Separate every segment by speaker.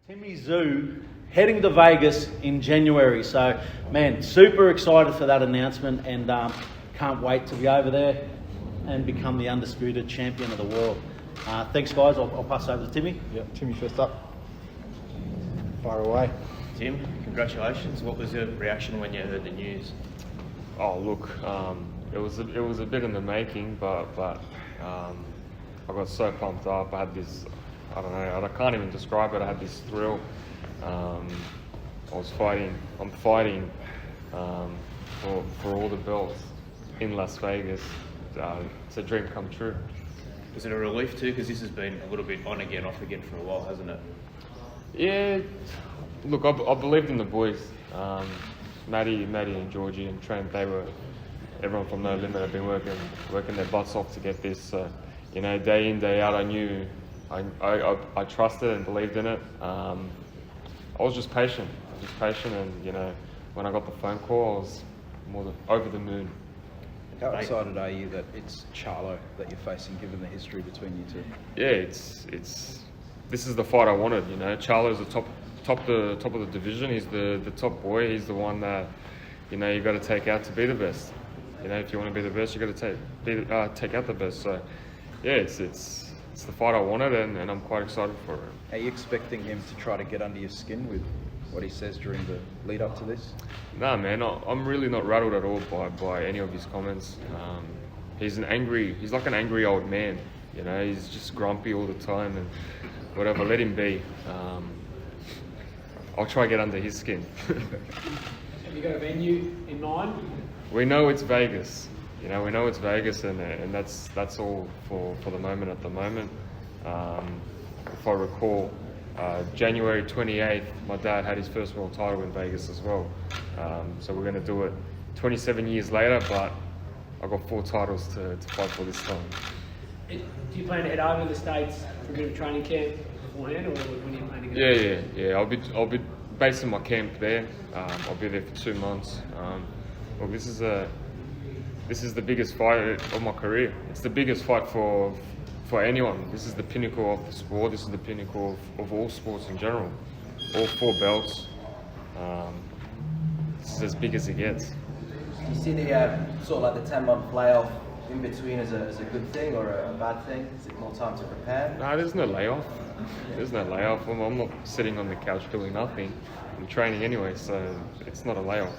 Speaker 1: Tim Tszyu heading to Vegas in January. So, man, super excited for that announcement and can't wait to be over there and become the undisputed champion of the world. Thanks, guys. I'll pass over to Timmy.
Speaker 2: Yep, Timmy first up. Fire away.
Speaker 3: Tim, congratulations. What was your reaction when you heard the news?
Speaker 4: Oh, look, it was a bit in the making, but I got so pumped up. I had this, I don't know, I can't even describe it. I had this thrill. I'm fighting for all the belts in Las Vegas. It's a dream come true.
Speaker 3: Was it a relief too? Because this has been a little bit on again, off again for a while, hasn't it?
Speaker 4: Yeah, look, I believed in the boys. Maddie and Georgie and Trent, everyone from No Limit have been working their butts off to get this. You know, day in, day out, I knew, I trusted and believed in it. I was just patient. And, you know, when I got the phone call, I was more than over the moon.
Speaker 2: How excited are you that it's Charlo that you're facing, given the history between you two?
Speaker 4: Yeah, this is the fight I wanted. You know, Charlo's the top of the division. He's the top boy. He's the one that, you know, you got to take out to be the best. You know, if you want to be the best, you got to take out the best. So, yeah, it's the fight I wanted, and I'm quite excited for it.
Speaker 2: Are you expecting him to try to get under your skin with what he says during the lead up to this?
Speaker 4: Nah, man, I'm really not rattled at all by any of his comments. He's like an angry old man. You know, he's just grumpy all the time and whatever. Let him be. I'll try to get under his skin.
Speaker 5: Have you got a venue in mind?
Speaker 4: We know it's Vegas. You know, we know it's Vegas, and that's all for the moment. At the moment, if I recall, January 28th, my dad had his first world title in Vegas as well. So we're going to do it 27 years later, but I've got 4 titles to fight for this time.
Speaker 5: Do you plan to head over to the States for a bit of training camp beforehand, or when are you planning to go?
Speaker 4: Yeah. I'll be basing my camp there. I'll be there for 2 months. Look, this is the biggest fight of my career. It's the biggest fight for anyone. This is the pinnacle of the sport. This is the pinnacle of all sports in general. All 4 belts. This is as big as it gets.
Speaker 6: Do you see the sort of like the 10-month layoff in between as a good thing or a bad thing? Is it more time to prepare?
Speaker 4: No, there's no layoff. There's no layoff. I'm not sitting on the couch doing nothing. I'm training anyway, so it's not a layoff.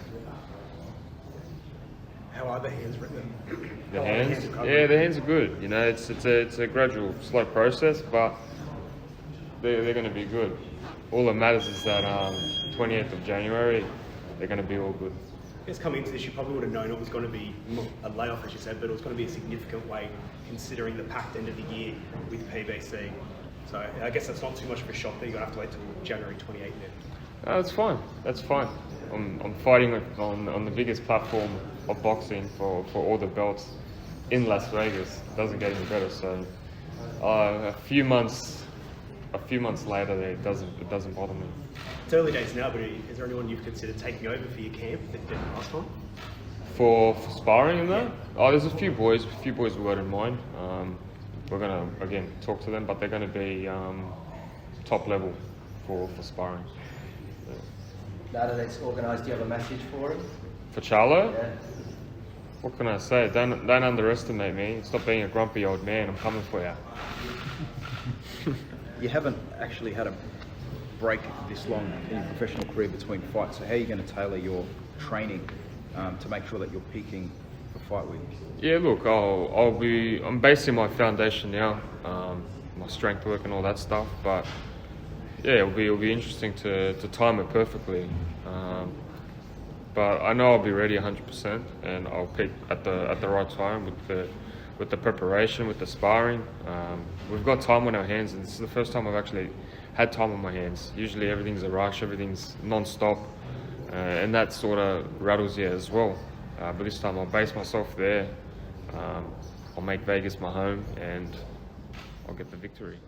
Speaker 7: How are the hands written?
Speaker 4: The hands? Yeah, the hands are good. You know, it's a gradual, slow process, but they're going to be good. All that matters is that 28th of January, they're going to be all good.
Speaker 7: I guess coming into this, you probably would have known it was going to be not a layoff, as you said, but it was going to be a significant weight considering the packed end of the year with PBC. So I guess that's not too much of a shock that you're going to have to wait till January 28th now.
Speaker 4: That's fine. That's fine. I'm fighting on the biggest platform of boxing for all the belts in Las Vegas. It doesn't get any better. So a few months later, it doesn't bother me.
Speaker 7: It's early days now, but is there anyone you've considered taking over for your camp that didn't last time?
Speaker 4: For sparring and that?
Speaker 7: Yeah.
Speaker 4: Oh, there's a few boys we've got in mind. We're gonna again talk to them, but they're gonna be top level for sparring.
Speaker 6: Now that it's organised, do you have a message for him?
Speaker 4: For Charlo?
Speaker 6: Yeah.
Speaker 4: What can I say? Don't underestimate me. Stop being a grumpy old man. I'm coming for you.
Speaker 2: You haven't actually had a break this long in your professional career between fights, so how are you going to tailor your training to make sure that you're peaking for fight week?
Speaker 4: Yeah, look, I'm basing my foundation now, my strength work and all that stuff. But yeah, it'll be interesting to time it perfectly. But I know I'll be ready 100%, and I'll peak at the right time with the preparation, with the sparring. We've got time on our hands, and this is the first time I've actually had time on my hands. Usually everything's a rush, everything's non-stop, and that sort of rattles you as well. But this time I'll base myself there. I'll make Vegas my home, and I'll get the victory.